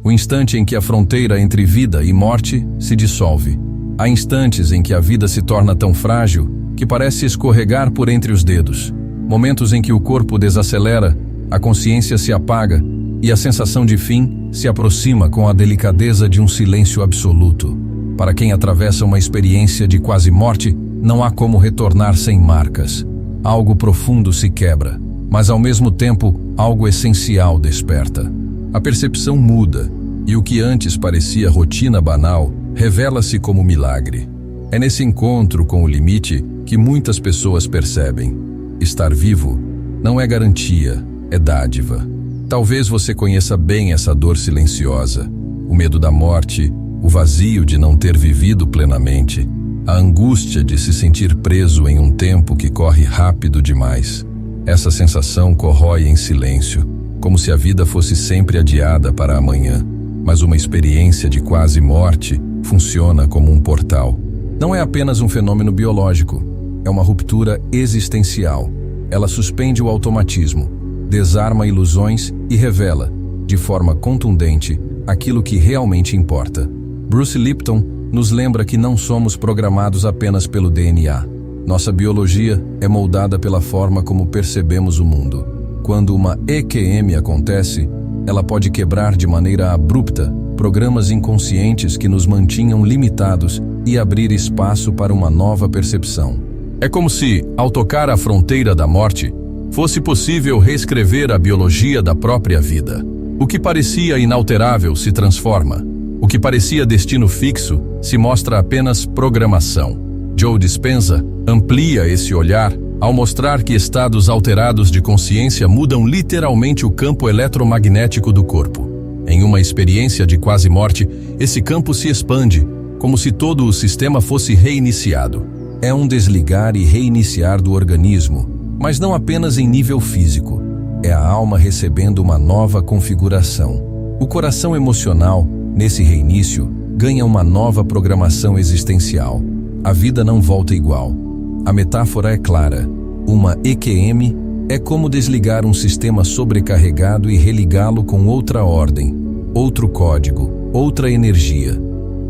O instante em que a fronteira entre vida e morte se dissolve. Há instantes em que a vida se torna tão frágil que parece escorregar por entre os dedos. Momentos em que o corpo desacelera, a consciência se apaga e a sensação de fim se aproxima com a delicadeza de um silêncio absoluto. Para quem atravessa uma experiência de quase morte, não há como retornar sem marcas. Algo profundo se quebra, mas ao mesmo tempo, algo essencial desperta. A percepção muda, e o que antes parecia rotina banal, revela-se como milagre. É nesse encontro com o limite que muitas pessoas percebem: estar vivo não é garantia, é dádiva. Talvez você conheça bem essa dor silenciosa, o medo da morte, o vazio de não ter vivido plenamente, a angústia de se sentir preso em um tempo que corre rápido demais. Essa sensação corrói em silêncio, como se a vida fosse sempre adiada para amanhã. Mas uma experiência de quase morte funciona como um portal. Não é apenas um fenômeno biológico, é uma ruptura existencial. Ela suspende o automatismo, desarma ilusões e revela, de forma contundente, aquilo que realmente importa. Bruce Lipton nos lembra que não somos programados apenas pelo DNA. Nossa biologia é moldada pela forma como percebemos o mundo. Quando uma EQM acontece, ela pode quebrar de maneira abrupta programas inconscientes que nos mantinham limitados e abrir espaço para uma nova percepção. É como se, ao tocar a fronteira da morte, fosse possível reescrever a biologia da própria vida. O que parecia inalterável se transforma. O que parecia destino fixo se mostra apenas programação. Joe Dispenza amplia esse olhar ao mostrar que estados alterados de consciência mudam literalmente o campo eletromagnético do corpo. Em uma experiência de quase morte, esse campo se expande, como se todo o sistema fosse reiniciado. É um desligar e reiniciar do organismo, mas não apenas em nível físico. É a alma recebendo uma nova configuração. O coração emocional, nesse reinício, ganha uma nova programação existencial. A vida não volta igual. A metáfora é clara. Uma EQM é como desligar um sistema sobrecarregado e religá-lo com outra ordem, outro código, outra energia.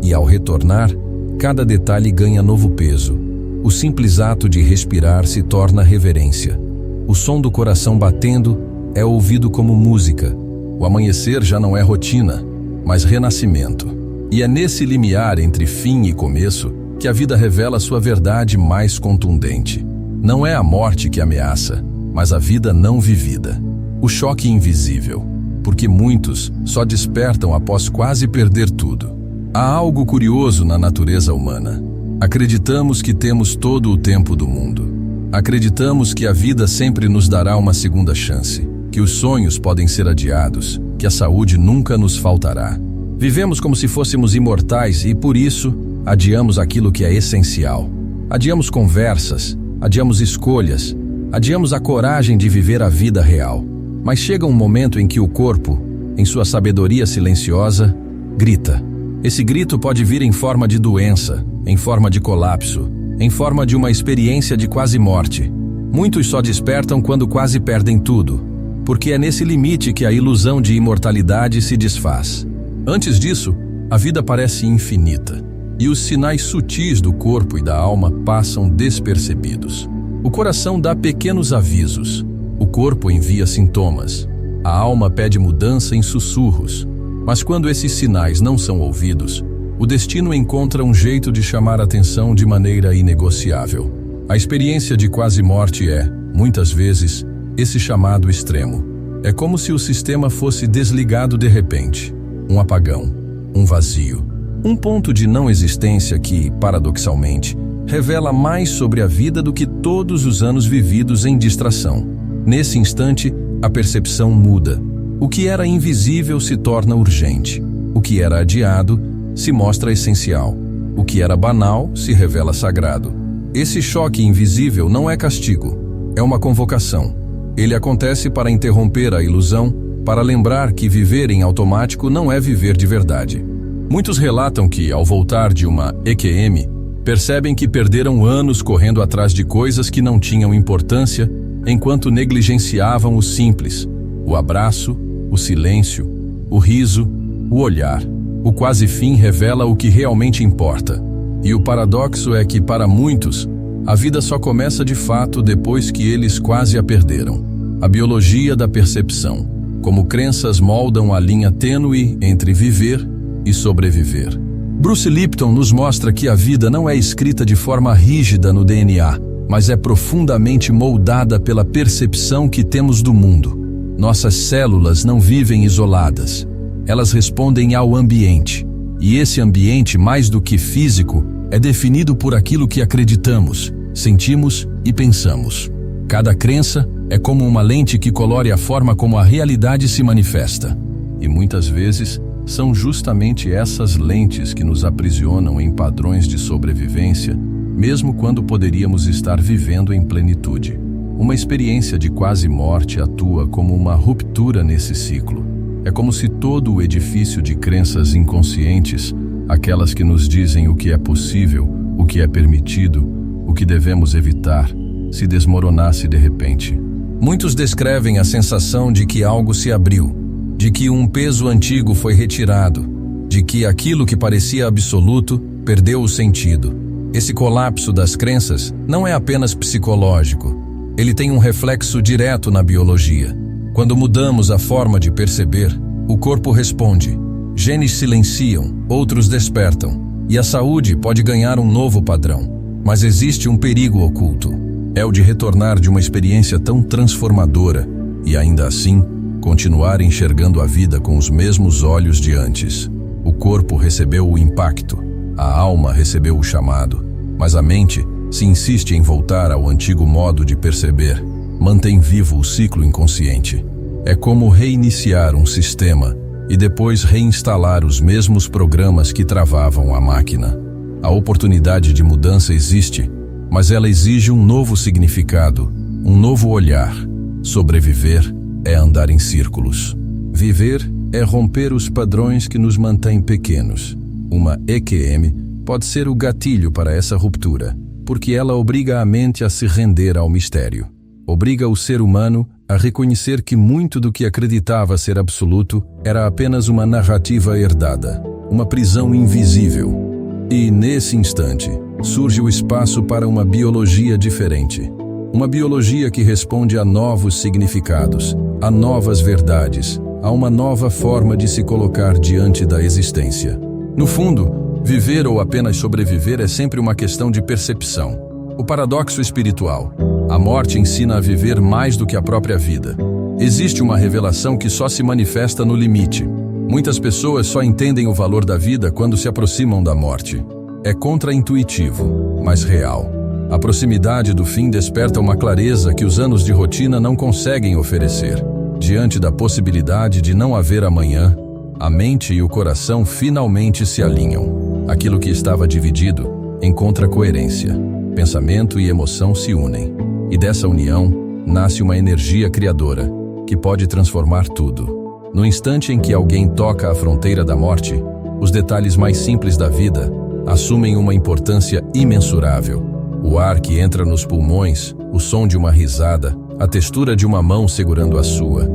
E ao retornar, cada detalhe ganha novo peso. O simples ato de respirar se torna reverência. O som do coração batendo é ouvido como música. O amanhecer já não é rotina, mas renascimento. E é nesse limiar entre fim e começo que a vida revela sua verdade mais contundente. Não é a morte que ameaça, mas a vida não vivida. O choque invisível, porque muitos só despertam após quase perder tudo. Há algo curioso na natureza humana. Acreditamos que temos todo o tempo do mundo. Acreditamos que a vida sempre nos dará uma segunda chance, que os sonhos podem ser adiados, que a saúde nunca nos faltará. Vivemos como se fôssemos imortais e, por isso, adiamos aquilo que é essencial. Adiamos conversas, adiamos escolhas, adiamos a coragem de viver a vida real. Mas chega um momento em que o corpo, em sua sabedoria silenciosa, grita. Esse grito pode vir em forma de doença, em forma de colapso, em forma de uma experiência de quase morte. Muitos só despertam quando quase perdem tudo, porque é nesse limite que a ilusão de imortalidade se desfaz. Antes disso, a vida parece infinita, e os sinais sutis do corpo e da alma passam despercebidos. O coração dá pequenos avisos, o corpo envia sintomas, a alma pede mudança em sussurros, mas quando esses sinais não são ouvidos, o destino encontra um jeito de chamar a atenção de maneira inegociável. A experiência de quase morte é, muitas vezes, esse chamado extremo. É como se o sistema fosse desligado de repente. Um apagão, um vazio, um ponto de não existência que, paradoxalmente, revela mais sobre a vida do que todos os anos vividos em distração. Nesse instante, a percepção muda. O que era invisível se torna urgente. O que era adiado se mostra essencial. O que era banal se revela sagrado. Esse choque invisível não é castigo, é uma convocação. Ele acontece para interromper a ilusão, para lembrar que viver em automático não é viver de verdade. Muitos relatam que, ao voltar de uma EQM, percebem que perderam anos correndo atrás de coisas que não tinham importância, enquanto negligenciavam o simples, o abraço, o silêncio, o riso, o olhar. O quase fim revela o que realmente importa. E o paradoxo é que, para muitos, a vida só começa de fato depois que eles quase a perderam. A biologia da percepção. Como crenças moldam a linha tênue entre viver e sobreviver. Bruce Lipton nos mostra que a vida não é escrita de forma rígida no DNA, mas é profundamente moldada pela percepção que temos do mundo. Nossas células não vivem isoladas. Elas respondem ao ambiente. E esse ambiente, mais do que físico, é definido por aquilo que acreditamos, sentimos e pensamos. Cada crença é como uma lente que colore a forma como a realidade se manifesta. E muitas vezes, são justamente essas lentes que nos aprisionam em padrões de sobrevivência, mesmo quando poderíamos estar vivendo em plenitude. Uma experiência de quase morte atua como uma ruptura nesse ciclo. É como se todo o edifício de crenças inconscientes, aquelas que nos dizem o que é possível, o que é permitido, o que devemos evitar, se desmoronasse de repente. Muitos descrevem a sensação de que algo se abriu, de que um peso antigo foi retirado, de que aquilo que parecia absoluto perdeu o sentido. Esse colapso das crenças não é apenas psicológico, ele tem um reflexo direto na biologia. Quando mudamos a forma de perceber, o corpo responde. Genes silenciam, outros despertam, e a saúde pode ganhar um novo padrão. Mas existe um perigo oculto. É o de retornar de uma experiência tão transformadora e, ainda assim, continuar enxergando a vida com os mesmos olhos de antes. O corpo recebeu o impacto, a alma recebeu o chamado, mas a mente se insiste em voltar ao antigo modo de perceber, mantém vivo o ciclo inconsciente. É como reiniciar um sistema e depois reinstalar os mesmos programas que travavam a máquina. A oportunidade de mudança existe, mas ela exige um novo significado, um novo olhar. Sobreviver é andar em círculos. Viver é romper os padrões que nos mantêm pequenos. Uma EQM pode ser o gatilho para essa ruptura, porque ela obriga a mente a se render ao mistério. Obriga o ser humano a reconhecer que muito do que acreditava ser absoluto era apenas uma narrativa herdada, uma prisão invisível. E, nesse instante, surge o espaço para uma biologia diferente. Uma biologia que responde a novos significados, a novas verdades, a uma nova forma de se colocar diante da existência. No fundo, viver ou apenas sobreviver é sempre uma questão de percepção. O paradoxo espiritual. A morte ensina a viver mais do que a própria vida. Existe uma revelação que só se manifesta no limite. Muitas pessoas só entendem o valor da vida quando se aproximam da morte. É contraintuitivo, mas real. A proximidade do fim desperta uma clareza que os anos de rotina não conseguem oferecer. Diante da possibilidade de não haver amanhã, a mente e o coração finalmente se alinham. Aquilo que estava dividido encontra coerência. Pensamento e emoção se unem. E dessa união nasce uma energia criadora que pode transformar tudo. No instante em que alguém toca a fronteira da morte, os detalhes mais simples da vida assumem uma importância imensurável. O ar que entra nos pulmões, o som de uma risada, a textura de uma mão segurando a sua.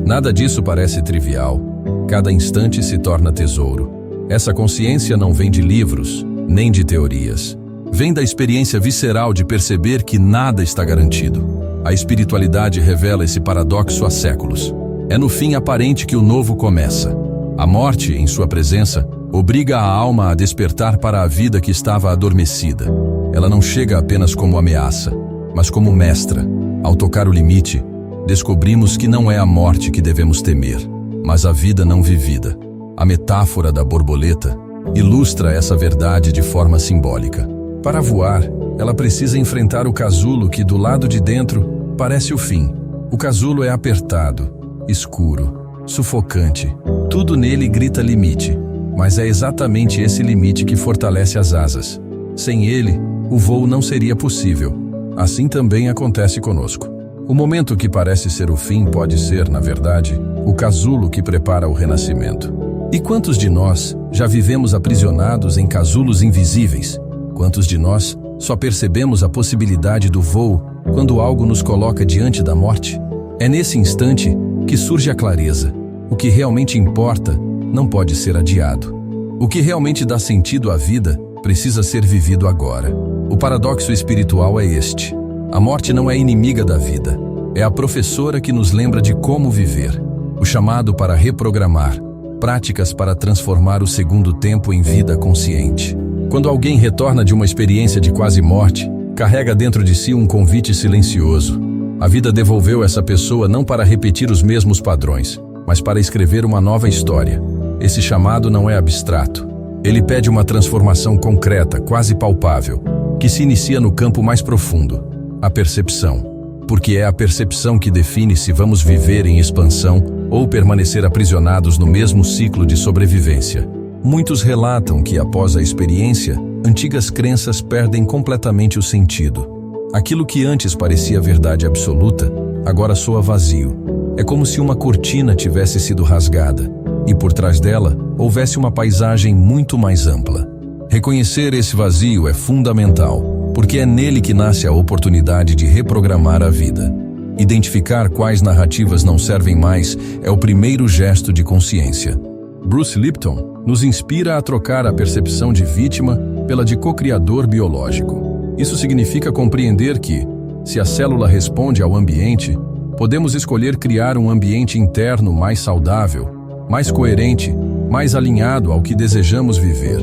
Nada disso parece trivial. Cada instante se torna tesouro. Essa consciência não vem de livros, nem de teorias. Vem da experiência visceral de perceber que nada está garantido. A espiritualidade revela esse paradoxo há séculos. É no fim aparente que o novo começa. A morte, em sua presença, obriga a alma a despertar para a vida que estava adormecida. Ela não chega apenas como ameaça, mas como mestra. Ao tocar o limite, descobrimos que não é a morte que devemos temer, mas a vida não vivida. A metáfora da borboleta ilustra essa verdade de forma simbólica. Para voar, ela precisa enfrentar o casulo que, do lado de dentro, parece o fim. O casulo é apertado, escuro, sufocante. Tudo nele grita limite, mas é exatamente esse limite que fortalece as asas. Sem ele, o voo não seria possível. Assim também acontece conosco. O momento que parece ser o fim pode ser, na verdade, o casulo que prepara o renascimento. E quantos de nós já vivemos aprisionados em casulos invisíveis? Quantos de nós só percebemos a possibilidade do voo quando algo nos coloca diante da morte? É nesse instante que surge a clareza. O que realmente importa não pode ser adiado. O que realmente dá sentido à vida precisa ser vivido agora. O paradoxo espiritual é este: a morte não é inimiga da vida, é a professora que nos lembra de como viver. O chamado para reprogramar, práticas para transformar o segundo tempo em vida consciente. Quando alguém retorna de uma experiência de quase morte, carrega dentro de si um convite silencioso. A vida devolveu essa pessoa não para repetir os mesmos padrões, mas para escrever uma nova história. Esse chamado não é abstrato. Ele pede uma transformação concreta, quase palpável, que se inicia no campo mais profundo, a percepção. Porque é a percepção que define se vamos viver em expansão ou permanecer aprisionados no mesmo ciclo de sobrevivência. Muitos relatam que, após a experiência, antigas crenças perdem completamente o sentido. Aquilo que antes parecia verdade absoluta, agora soa vazio. É como se uma cortina tivesse sido rasgada, e por trás dela houvesse uma paisagem muito mais ampla. Reconhecer esse vazio é fundamental, porque é nele que nasce a oportunidade de reprogramar a vida. Identificar quais narrativas não servem mais é o primeiro gesto de consciência. Bruce Lipton nos inspira a trocar a percepção de vítima pela de co-criador biológico. Isso significa compreender que, se a célula responde ao ambiente, podemos escolher criar um ambiente interno mais saudável, mais coerente, mais alinhado ao que desejamos viver.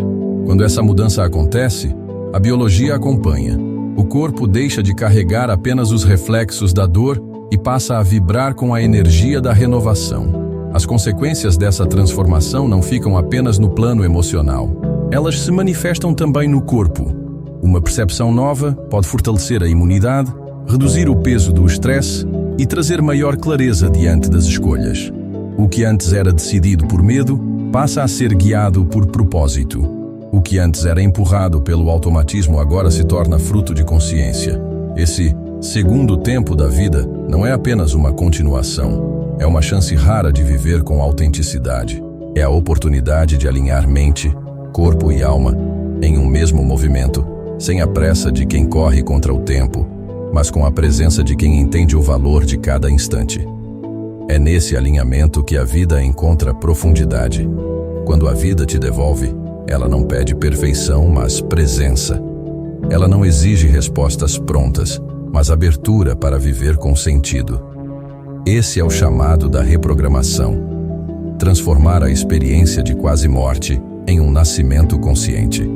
Quando essa mudança acontece, a biologia acompanha. O corpo deixa de carregar apenas os reflexos da dor e passa a vibrar com a energia da renovação. As consequências dessa transformação não ficam apenas no plano emocional. Elas se manifestam também no corpo. Uma percepção nova pode fortalecer a imunidade, reduzir o peso do estresse e trazer maior clareza diante das escolhas. O que antes era decidido por medo passa a ser guiado por propósito. O que antes era empurrado pelo automatismo agora se torna fruto de consciência. Esse segundo tempo da vida não é apenas uma continuação. É uma chance rara de viver com autenticidade. É a oportunidade de alinhar mente, corpo e alma em um mesmo movimento, sem a pressa de quem corre contra o tempo, mas com a presença de quem entende o valor de cada instante. É nesse alinhamento que a vida encontra profundidade. Quando a vida te devolve, ela não pede perfeição, mas presença. Ela não exige respostas prontas, mas abertura para viver com sentido. Esse é o chamado da reprogramação. Transformar a experiência de quase morte em um nascimento consciente.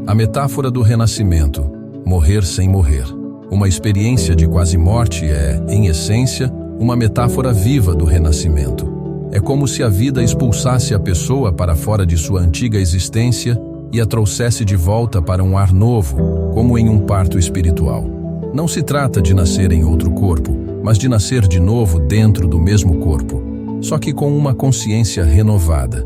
A metáfora do renascimento, morrer sem morrer. Uma experiência de quase morte é, em essência, uma metáfora viva do renascimento. É como se a vida expulsasse a pessoa para fora de sua antiga existência e a trouxesse de volta para um ar novo, como em um parto espiritual. Não se trata de nascer em outro corpo, mas de nascer de novo dentro do mesmo corpo, só que com uma consciência renovada.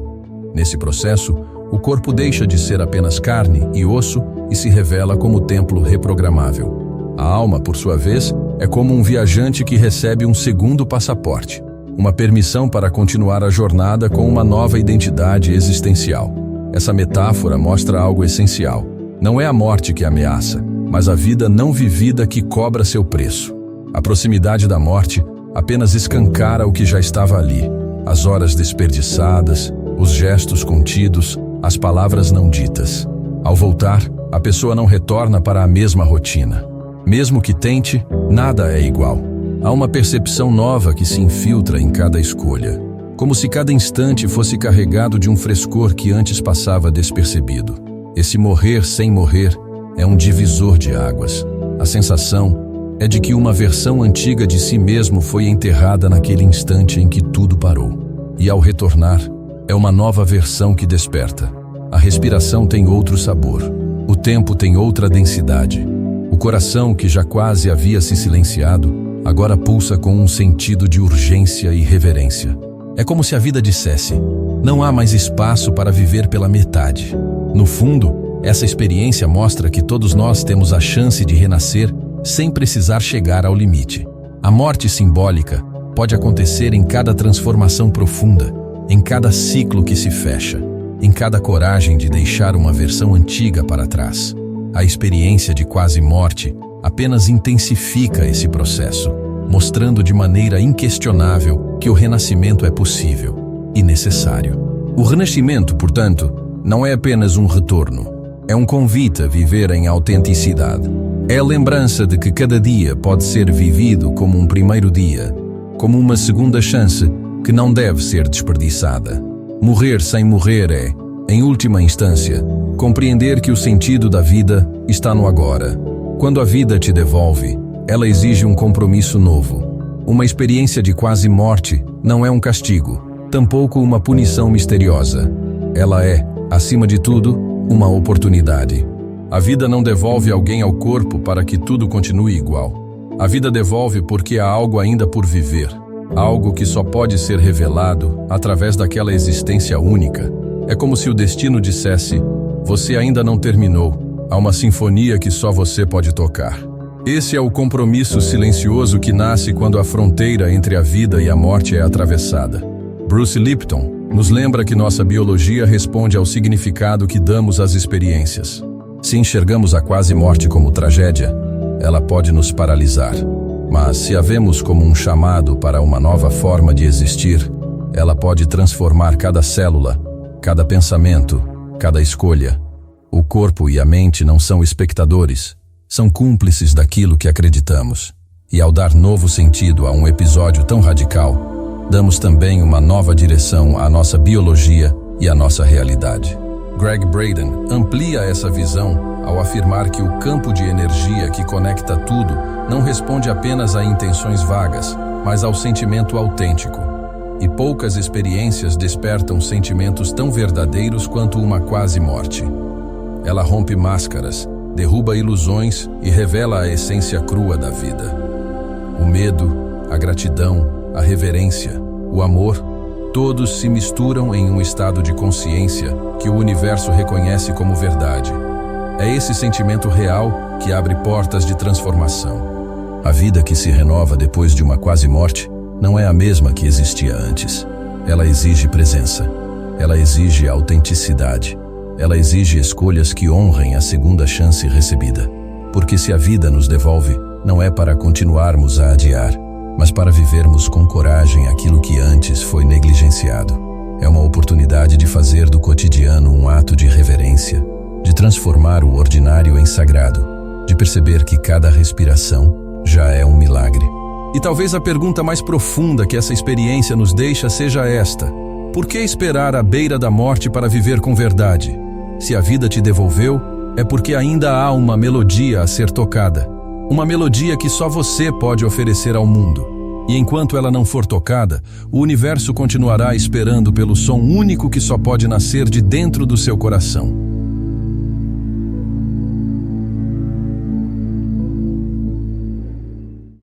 Nesse processo, o corpo deixa de ser apenas carne e osso e se revela como templo reprogramável. A alma, por sua vez, é como um viajante que recebe um segundo passaporte, uma permissão para continuar a jornada com uma nova identidade existencial. Essa metáfora mostra algo essencial. Não é a morte que ameaça, mas a vida não vivida que cobra seu preço. A proximidade da morte apenas escancara o que já estava ali. As horas desperdiçadas, os gestos contidos, as palavras não ditas. Ao voltar, a pessoa não retorna para a mesma rotina. Mesmo que tente, nada é igual. Há uma percepção nova que se infiltra em cada escolha, como se cada instante fosse carregado de um frescor que antes passava despercebido. Esse morrer sem morrer é um divisor de águas. A sensação é de que uma versão antiga de si mesmo foi enterrada naquele instante em que tudo parou. E ao retornar, é uma nova versão que desperta. A respiração tem outro sabor. O tempo tem outra densidade. O coração, que já quase havia se silenciado, agora pulsa com um sentido de urgência e reverência. É como se a vida dissesse: não há mais espaço para viver pela metade. No fundo, essa experiência mostra que todos nós temos a chance de renascer sem precisar chegar ao limite. A morte simbólica pode acontecer em cada transformação profunda, em cada ciclo que se fecha, em cada coragem de deixar uma versão antiga para trás. A experiência de quase morte apenas intensifica esse processo, mostrando de maneira inquestionável que o renascimento é possível e necessário. O renascimento, portanto, não é apenas um retorno. É um convite a viver em autenticidade. É a lembrança de que cada dia pode ser vivido como um primeiro dia, como uma segunda chance que não deve ser desperdiçada. Morrer sem morrer é, em última instância, compreender que o sentido da vida está no agora. Quando a vida te devolve, ela exige um compromisso novo. Uma experiência de quase morte não é um castigo, tampouco uma punição misteriosa. Ela é, acima de tudo, uma oportunidade. A vida não devolve alguém ao corpo para que tudo continue igual. A vida devolve porque há algo ainda por viver, algo que só pode ser revelado através daquela existência única. É como se o destino dissesse: você ainda não terminou, há uma sinfonia que só você pode tocar. Esse é o compromisso silencioso que nasce quando a fronteira entre a vida e a morte é atravessada. Bruce Lipton nos lembra que nossa biologia responde ao significado que damos às experiências. Se enxergamos a quase morte como tragédia, ela pode nos paralisar. Mas se a vemos como um chamado para uma nova forma de existir, ela pode transformar cada célula, cada pensamento, cada escolha. O corpo e a mente não são espectadores, são cúmplices daquilo que acreditamos. E ao dar novo sentido a um episódio tão radical, damos também uma nova direção à nossa biologia e à nossa realidade. Gregg Braden amplia essa visão ao afirmar que o campo de energia que conecta tudo não responde apenas a intenções vagas, mas ao sentimento autêntico. E poucas experiências despertam sentimentos tão verdadeiros quanto uma quase morte. Ela rompe máscaras, derruba ilusões e revela a essência crua da vida. O medo, a gratidão, a reverência, o amor, todos se misturam em um estado de consciência que o universo reconhece como verdade. É esse sentimento real que abre portas de transformação. A vida que se renova depois de uma quase morte não é a mesma que existia antes. Ela exige presença, ela exige autenticidade, ela exige escolhas que honrem a segunda chance recebida. Porque se a vida nos devolve, não é para continuarmos a adiar, mas para vivermos com coragem aquilo que antes foi negligenciado. É uma oportunidade de fazer do cotidiano um ato de reverência, de transformar o ordinário em sagrado, de perceber que cada respiração já é um milagre. E talvez a pergunta mais profunda que essa experiência nos deixa seja esta: por que esperar à beira da morte para viver com verdade? Se a vida te devolveu, é porque ainda há uma melodia a ser tocada. Uma melodia que só você pode oferecer ao mundo. E enquanto ela não for tocada, o universo continuará esperando pelo som único que só pode nascer de dentro do seu coração.